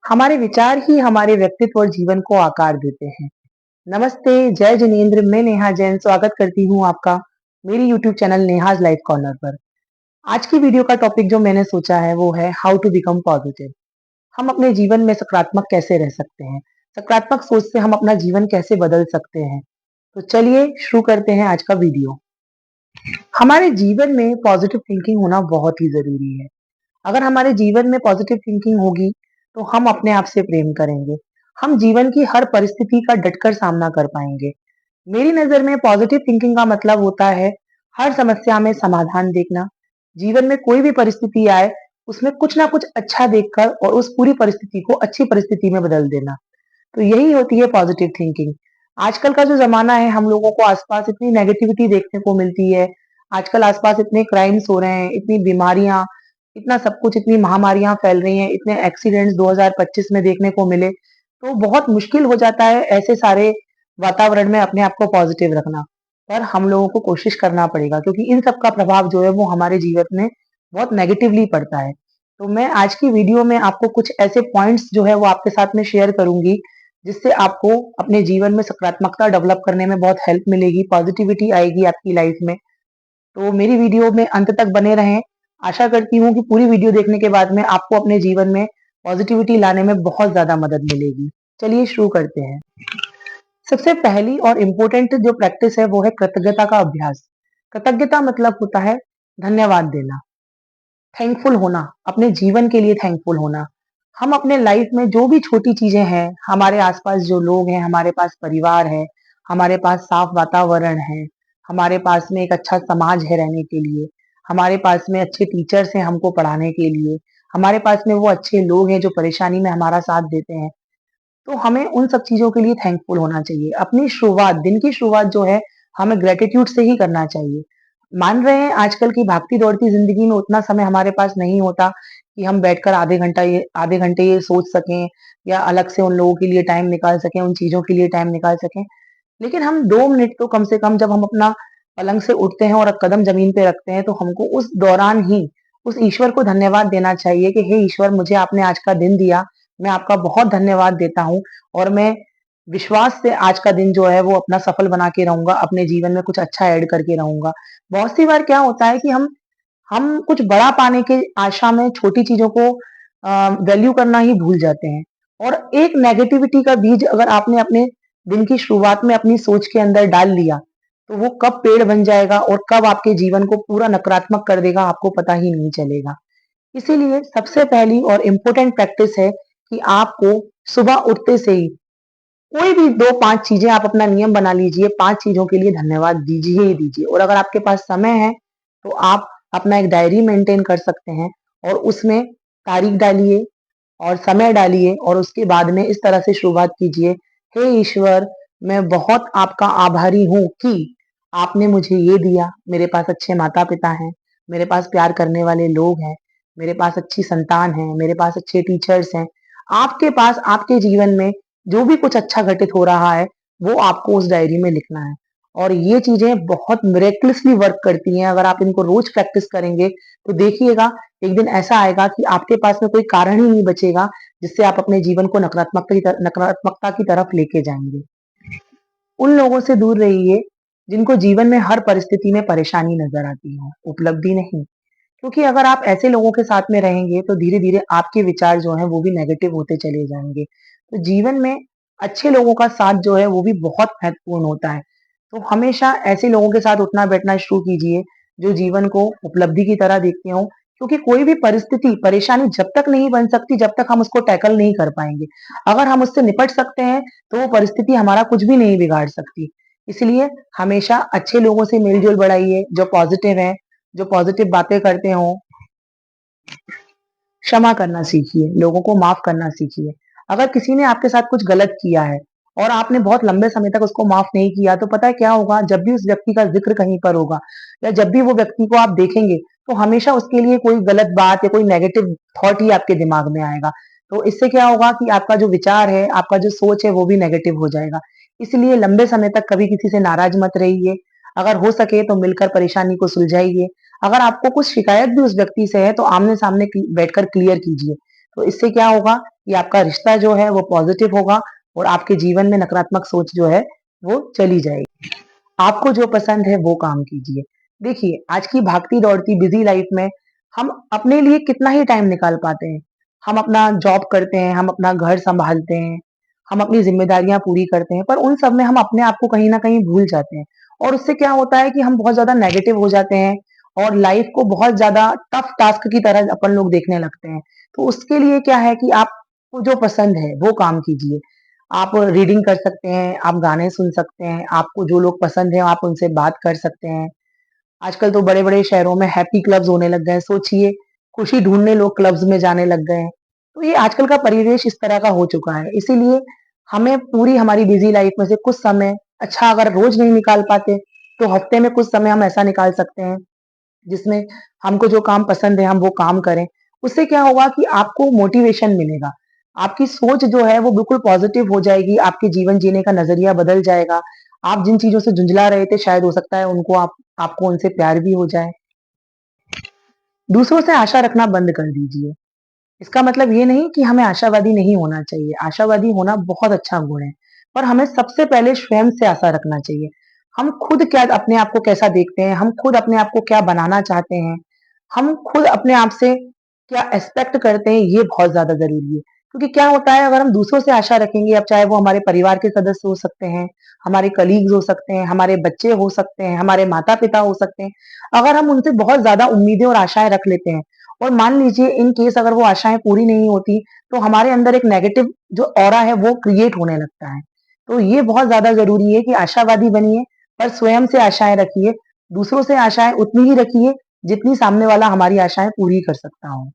हमारे विचार ही हमारे व्यक्तित्व और जीवन को आकार देते हैं। नमस्ते, जय जिनेन्द्र, मैं नेहा जैन स्वागत करती हूँ आपका मेरी YouTube channel Neha's life corner पर। आज की वीडियो का टॉपिक जो मैंने सोचा है वो है हाउ टू बिकम पॉजिटिव। हम अपने जीवन में सकारात्मक कैसे रह सकते हैं, सकारात्मक सोच से हम अपना जीवन कैसे बदल सकते हैं। तो चलिए शुरू करते हैं आज का वीडियो। हमारे जीवन में पॉजिटिव थिंकिंग होना बहुत ही जरूरी है। अगर हमारे जीवन में पॉजिटिव थिंकिंग होगी तो हम अपने आप से प्रेम करेंगे। हम जीवन की हर परिस्थिति का डटकर सामना कर पाएंगे। मेरी नजर में पॉजिटिव थिंकिंग का मतलब होता है हर समस्या में समाधान देखना। जीवन में कोई भी परिस्थिति आए उसमें कुछ ना कुछ अच्छा देखकर और उस पूरी परिस्थिति को अच्छी परिस्थिति में बदल देना। तो यही होती है पॉजिटिव थिंकिंग। आजकल का जो जमाना है, हम लोगों को आसपास इतनी नेगेटिविटी देखने को मिलती है। आजकल आसपास इतने क्राइम्स हो रहे हैं, इतनी बीमारियां, इतना सब कुछ, इतनी महामारियां फैल रही हैं, इतने एक्सीडेंट्स 2025 में देखने को मिले। तो बहुत मुश्किल हो जाता है ऐसे सारे वातावरण में अपने आप को पॉजिटिव रखना। पर हम लोगों को कोशिश करना पड़ेगा, क्योंकि इन सब का प्रभाव जो है वो हमारे जीवन में बहुत नेगेटिवली पड़ता है। तो मैं आज की वीडियो में आपको कुछ ऐसे पॉइंट्स जो है वो आपके साथ में शेयर करूंगी, जिससे आपको अपने जीवन में सकारात्मकता डेवलप करने में बहुत हेल्प मिलेगी, पॉजिटिविटी आएगी आपकी लाइफ में। तो मेरी वीडियो में अंत तक बने रहें। आशा करती हूँ कि पूरी वीडियो देखने के बाद में आपको अपने जीवन में पॉजिटिविटी लाने में बहुत ज्यादा मदद मिलेगी। चलिए शुरू करते हैं। सबसे पहली और इम्पोर्टेंट जो प्रैक्टिस है वो है कृतज्ञता का अभ्यास। कृतज्ञता मतलब होता है धन्यवाद देना, थैंकफुल होना, अपने जीवन के लिए थैंकफुल होना। हम अपने लाइफ में जो भी छोटी चीजें हैं, हमारे आसपास जो लोग हैं, हमारे पास परिवार है, हमारे पास साफ वातावरण है, हमारे पास में एक अच्छा समाज है रहने के लिए, हमारे पास में अच्छे टीचर्स हैं हमको पढ़ाने के लिए, हमारे पास में वो अच्छे लोग हैं जो परेशानी में हमारा साथ देते हैं। तो हमें उन सब चीजों के लिए थैंकफुल होना चाहिए। अपनी शुरुआत, दिन की शुरुआत जो है, हमें ग्रेटिट्यूड से ही करना चाहिए। मान रहे हैं आजकल की भागती दौड़ती जिंदगी में उतना समय हमारे पास नहीं होता कि हम बैठकर आधे घंटे ये सोच सकें या अलग से उन लोगों के लिए टाइम निकाल सकें, उन चीजों के लिए टाइम निकाल सकें। लेकिन हम 2 मिनट तो कम से कम, जब हम अपना पलंग से उठते हैं और कदम जमीन पे रखते हैं, तो हमको उस दौरान ही उस ईश्वर को धन्यवाद देना चाहिए कि हे ईश्वर, मुझे आपने आज का दिन दिया, मैं आपका बहुत धन्यवाद देता हूँ। और मैं विश्वास से आज का दिन जो है वो अपना सफल बना के रहूंगा, अपने जीवन में कुछ अच्छा ऐड करके रहूंगा। बहुत सी बार क्या होता है कि हम कुछ बड़ा पाने के आशा में छोटी चीजों को वैल्यू करना ही भूल जाते हैं। और एक नेगेटिविटी का बीज अगर आपने अपने दिन की शुरुआत में अपनी सोच के अंदर डाल लिया, तो वो कब पेड़ बन जाएगा और कब आपके जीवन को पूरा नकारात्मक कर देगा, आपको पता ही नहीं चलेगा। इसीलिए सबसे पहली और इम्पोर्टेंट प्रैक्टिस है कि आपको सुबह उठते से ही कोई भी 2-5 चीजें आप अपना नियम बना लीजिए, 5 चीजों के लिए धन्यवाद दीजिए ही दीजिए। और अगर आपके पास समय है तो आप अपना एक डायरी मेंटेन कर सकते हैं और उसमें तारीख डालिए और समय डालिए और उसके बाद में इस तरह से शुरुआत कीजिए, हे ईश्वर, मैं बहुत आपका आभारी हूँ कि आपने मुझे ये दिया। मेरे पास अच्छे माता पिता हैं, मेरे पास प्यार करने वाले लोग हैं, मेरे पास अच्छी संतान है, मेरे पास अच्छे टीचर्स हैं। आपके पास आपके जीवन में जो भी कुछ अच्छा घटित हो रहा है वो आपको उस डायरी में लिखना है। और ये चीजें बहुत मिरेकलसली वर्क करती हैं। अगर आप इनको रोज प्रैक्टिस करेंगे तो देखिएगा, एक दिन ऐसा आएगा कि आपके पास में कोई कारण ही नहीं बचेगा जिससे आप अपने जीवन को नकारात्मकता की तरफ लेके जाएंगे। उन लोगों से दूर रहिए जिनको जीवन में हर परिस्थिति में परेशानी नजर आती है, उपलब्धि नहीं। क्योंकि अगर आप ऐसे लोगों के साथ में रहेंगे तो धीरे धीरे आपके विचार जो है वो भी नेगेटिव होते चले जाएंगे। तो जीवन में अच्छे लोगों का साथ जो है वो भी बहुत महत्वपूर्ण होता है। तो हमेशा ऐसे लोगों के साथ उठना बैठना शुरू कीजिए जो जीवन को उपलब्धि की तरह देखते हो। क्योंकि कोई भी परिस्थिति, परेशानी जब तक नहीं बन सकती जब तक हम उसको टैकल नहीं कर पाएंगे। अगर हम उससे निपट सकते हैं तो वो परिस्थिति हमारा कुछ भी नहीं बिगाड़ सकती। इसलिए हमेशा अच्छे लोगों से मेलजोल बढ़ाइए, जो पॉजिटिव है, जो पॉजिटिव बातें करते हो। क्षमा करना सीखिए, लोगों को माफ करना सीखिए। अगर किसी ने आपके साथ कुछ गलत किया है और आपने बहुत लंबे समय तक उसको माफ नहीं किया, तो पता है क्या होगा, जब भी उस व्यक्ति का जिक्र कहीं पर होगा या जब भी वो व्यक्ति को आप देखेंगे, तो हमेशा उसके लिए कोई गलत बात या कोई नेगेटिव थॉट ही आपके दिमाग में आएगा। तो इससे क्या होगा कि आपका जो विचार है, आपका जो सोच है वो भी नेगेटिव हो जाएगा। इसलिए लंबे समय तक कभी किसी से नाराज मत रहिए। अगर हो सके तो मिलकर परेशानी को सुलझाइए। अगर आपको कुछ शिकायत भी उस व्यक्ति से है तो आमने सामने बैठकर क्लियर कीजिए। तो इससे क्या होगा कि आपका रिश्ता जो है वो पॉजिटिव होगा और आपके जीवन में नकारात्मक सोच जो है वो चली जाएगी। आपको जो पसंद है वो काम कीजिए। देखिए, आज की भागती-दौड़ती बिज़ी लाइफ़ में हम अपने लिए कितना ही टाइम निकाल पाते हैं। हम अपना जॉब करते हैं, हम अपना घर सँभालते हैं, हम अपनी ज़िम्मेदारियाँ पूरी करते हैं, पर उन सब में हम अपने आप को कहीं न कहीं भूल जाते हैं और उससे क्या होता है कि हम बहुत ज़्यादा नेगेटिव हो जाते हैं और लाइफ़ को बहुत ज़्यादा टफ़ टास्क की तरह अपन लोग देखने लगते हैं। तो उसके लिए क्या है कि आपको जो पसंद है, वो काम कीजिए। आप रीडिंग कर सकते हैं, आप गाने सुन सकते हैं, आपको जो लोग पसंद हैं, आप उनसे बात कर सकते हैं। आजकल तो बड़े-बड़े शहरों में हैप्पी क्लब्स होने लग गए हैं। सोचिए, खुशी ढूँढने लोग क्लब्स में जाने लग गए हैं। तो ये आजकल का परिवेश इस तरह का हो चुका है। इसीलिए हमें पूरी हमारी बिज़ी लाइफ़ में से कुछ समय अच्छा अगर रोज़ नहीं निकाल पाते, तो हफ्ते में कुछ समय हम ऐसा निकाल सकते हैं जिसमें हमको जो काम पसंद है हम वो काम करें। उससे क्या होगा कि आपको मोटिवेशन मिलेगा। आपकी सोच जो है वो बिल्कुल पॉज़िटिव हो जाएगी, आपके जीवन जीने का नज़रिया बदल जाएगा। आप जिन चीज़ों से झुँझला रहे थे शायद हो सकता है उनको आपको उनसे प्यार भी हो जाए। दूसरों से आशा रखना बंद कर दीजिए। इसका मतलब ये नहीं कि हमें आशावादी नहीं होना चाहिए। आशावादी होना बहुत अच्छा गुण है, पर हमें सबसे पहले स्वयं से आशा रखना चाहिए। हम खुद क्या अपने आप को कैसा देखते हैं, हम खुद अपने आप को क्या बनाना चाहते हैं, हम खुद अपने आप से क्या एक्सपेक्ट करते हैं, ये बहुत ज़्यादा ज़रूरी है। क्योंकि क्या होता है अगर हम दूसरों से आशा रखेंगे, अब चाहे वो हमारे परिवार के सदस्य हो सकते हैं, हमारे कलीग्स हो सकते हैं, हमारे बच्चे हो सकते हैं, हमारे माता-पिता हो सकते हैं। अगर हम उनसे बहुत ज़्यादा उम्मीदें और आशाएँ रख लेते हैं और मान लीजिए इन केस अगर वो आशाएँ पूरी नहीं होती, तो हमारे अंदर एक नेगेटिव जो ऑरा है वो क्रिएट होने लगता है। तो ये बहुत ज़्यादा ज़रूरी है कि आशावादी बनिए, पर स्वयं से आशाएँ रखिए। दूसरों से आशाएँ उतनी ही रखिए, जितनी सामने वाला हमारी आशाएँ पूरी कर सकता हो।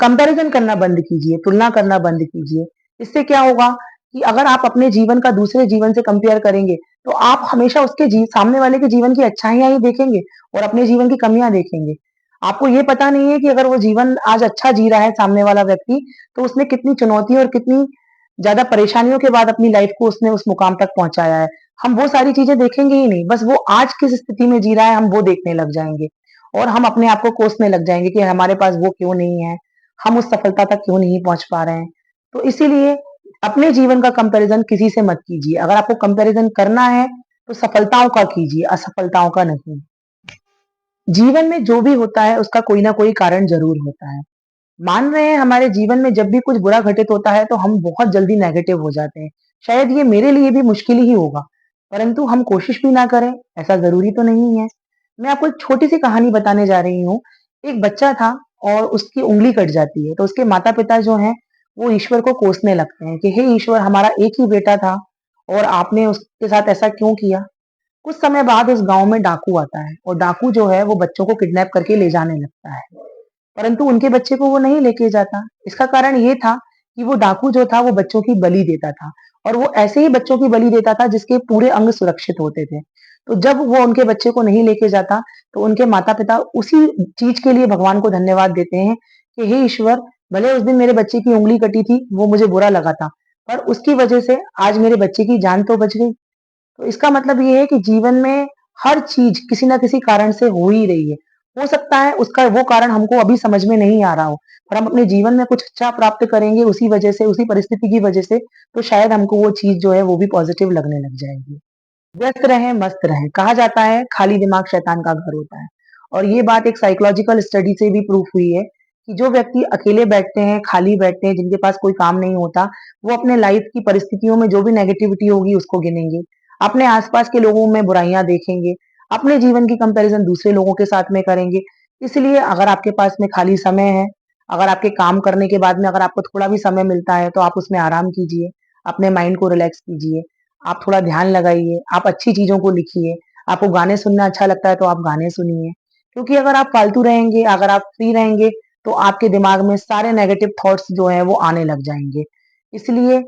कंपैरिज़न करना बंद कीजिए, तुलना करना बंद कीजिए। इससे क्या होगा कि अगर आप अपने जीवन का दूसरे जीवन से कंपेयर करेंगे, तो आप हमेशा उसके सामने वाले के जीवन की अच्छाइयाँ ही देखेंगे और अपने जीवन की कमियाँ देखेंगे। आपको ये पता नहीं है कि अगर वो जीवन आज अच्छा जी रहा है सामने वाला व्यक्ति, तो उसने कितनी चुनौतियों और कितनी ज़्यादा परेशानियों के बाद अपनी लाइफ़ को उसने उस मुकाम तक पहुँचाया है। हम वो सारी चीज़ें देखेंगे ही नहीं, बस वो आज किस स्थिति में जी रहा है, हम वो देखने लग जाएँगे और हम अपने आप को कोसने लग जाएँगे कि हमारे पास वो क्यों नहीं है, हम उस सफलता तक क्यों नहीं पहुँच पा रहे हैं। तो इसीलिए अपने जीवन का कंपैरिज़न किसी से मत कीजिए। अगर आपको कंपैरिज़न करना है, तो सफलताओं का कीजिए, असफलताओं का नहीं। जीवन में जो भी होता है, उसका कोई ना कोई कारण ज़रूर होता है। मान रहे हैं हमारे जीवन में जब भी कुछ बुरा घटित होता है, तो हम बहुत जल्दी नेगेटिव हो जाते हैं। शायद ये मेरे लिए भी मुश्किल ही होगा, परंतु हम कोशिश भी ना करें, ऐसा ज़रूरी तो नहीं है। मैं आपको एक छोटी-सी कहानी बताने जा रही हूँ। एक बच्चा था और उसकी उँगली कट जाती है, तो उसके माता-पिता जो हैं, वो ईश्वर को कोसने लगते हैं कि हे ईश्वर, हमारा एक ही बेटा था और आपने उसके साथ ऐसा क्यों किया? कुछ समय बाद उस गाँव में डाकू आता है और डाकू जो है, वो बच्चों को किडनैप करके ले जाने लगता है। परंतु उनके बच्चे को वो नहीं लेके जाता। इसका कारण ये था कि वो डाकू जो था वो बच्चों की बलि देता था और वो ऐसे ही बच्चों की बलि देता था जिसके पूरे अंग सुरक्षित होते थे। तो जब वो उनके बच्चे को नहीं लेके जाता, तो उनके माता-पिता उसी चीज़ के लिए भगवान को धन्यवाद देते हैं कि हे ईश्वर, भले उस दिन मेरे बच्चे की उँगली कटी थी, वो मुझे बुरा लगा था, पर उसकी वजह से आज मेरे बच्चे की जान तो बच गई। तो इसका मतलब ये है कि जीवन में हर चीज़ किसी न किसी कारण से हो ही रही है। हो सकता है उसका वो कारण हमको अभी समझ में नहीं आ रहा हो, पर हम अपने जीवन में कुछ अच्छा प्राप्त करेंगे उसी वजह से, उसी परिस्थिति की वजह से, तो शायद हमको वो चीज़ जो है वो भी पॉज़िटिव लगने लग जाएगी। व्यस्त रहें, मस्त रहें। कहा जाता है खाली दिमाग शैतान का घर होता है और ये बात एक साइकोलॉजिकल स्टडी से भी प्रूफ हुई है कि जो व्यक्ति अकेले बैठते हैं, खाली बैठते हैं, जिनके पास कोई काम नहीं होता, वो अपने लाइफ की परिस्थितियों में जो भी नेगेटिविटी होगी उसको गिनेंगे। अपने आस-पास के लोगों में बुराइयाँ देखेंगे, अपने जीवन की कंपैरिज़न दूसरे लोगों के साथ में करेंगे। इसलिए अगर आपके पास में खाली समय है, अगर आपके काम करने के बाद में अगर आपको थोड़ा भी समय मिलता है, तो आप उसमें आराम कीजिए, अपने माइंड को रिलैक्स कीजिए। आप थोड़ा ध्यान लगाइए, आप अच्छी चीज़ों को लिखिए, आपको गाने सुनना अच्छा लगता है तो आप गाने सुनिए। क्योंकि अगर आप फालतू रहेंगे, अगर आप फ्री रहेंगे, तो आपके दिमाग में सारे नेगेटिव थॉट्स जो हैं वो आने लग जाएँगे। इसलिए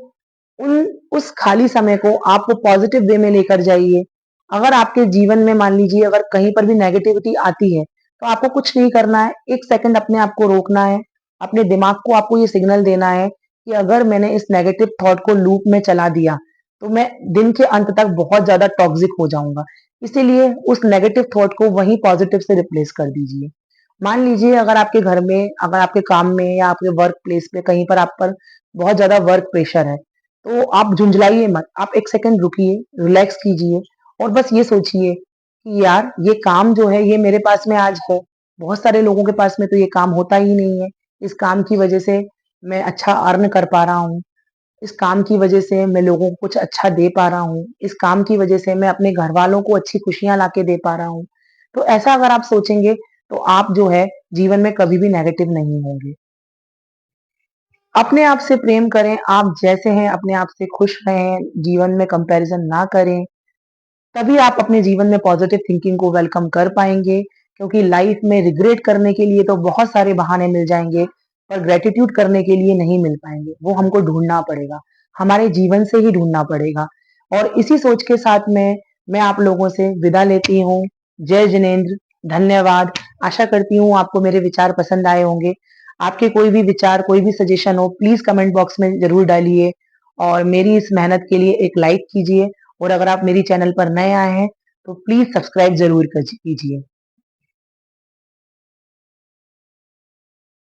उन उस खाली समय को आप पॉज़िटिव वे में लेकर जाइए। अगर आपके जीवन में मान लीजिए अगर कहीं पर भी नेगेटिविटी आती है, तो आपको कुछ नहीं करना है, 1 सेकंड अपने आप को रोकना है, अपने दिमाग को आपको ये सिग्नल देना है कि अगर मैंने इस नेगेटिव थॉट को लूप में चला दिया, तो मैं दिन के अंत तक बहुत ज़्यादा टॉक्सिक हो जाऊँगा। इसीलिए उस नेगेटिव थॉट को वहीं पॉज़िटिव से रिप्लेस कर दीजिए मान लीजिए अगर आपके घर में, अगर आपके काम में या आपके वर्क प्लेस पे कहीं पर आप पर बहुत ज़्यादा वर्क प्रेशर है, तो आप झुंझलाइए मत। आप 1 सेकंड रुकिए, रिलैक्स कीजिए और बस ये सोचिए कि यार ये काम जो है ये मेरे पास में आज है। बहुत सारे लोगों के पास में तो ये काम होता ही नहीं है। इस काम की वज़ह से मैं अच्छा अर्न कर पा रहा हूँ। इस काम की वज़ह से मैं लोगों को कुछ अच्छा दे पा रहा हूँ। इस काम की वज़ह से मैं अपने घरवालों को अच्छी खुशियाँ लाके दे पा रहा हूँ। तो ऐसा अगर आप सोचेंगे, तो आप जो है जीवन में कभी भी नेगेटिव नहीं होंगे। अपने आप से प्रेम करें, आप जैसे हैं अपने आप से खुश रहें, जीवन में कंपैरिज़न ना करें, तभी आप अपने जीवन में पॉज़िटिव थिंकिंग को वेलकम कर पाएँगे, क्योंकि लाइफ़ में रिग्रेट करने के लिए तो बहुत सारे बहाने मिल जाएँगे, पर ग्रैटिट्यूड करने के लिए नहीं मिल पाएँगे, वो हमको ढूँढना पड़ेगा, हमारे जीवन से ही ढूँढना पड़ेगा। और इसी सोच के साथ में मैं आप लोगों से विदा लेती हूँ। जय जिनेंद्र, धन्यवाद। आशा करती हूँ आपको मेरे विचार पसंद आए होंगे। आपके कोई भी विचार, कोई भी सजेशन हो, प्लीज़ कमेंट बॉक्स में ज़रूर डालिए और मेरी इस मेहनत के लिए एक लाइक कीजिए और अगर आप मेरी चैनल पर नए आए हैं, तो प्लीज़ सब्सक्राइब ज़रूर कीजिए।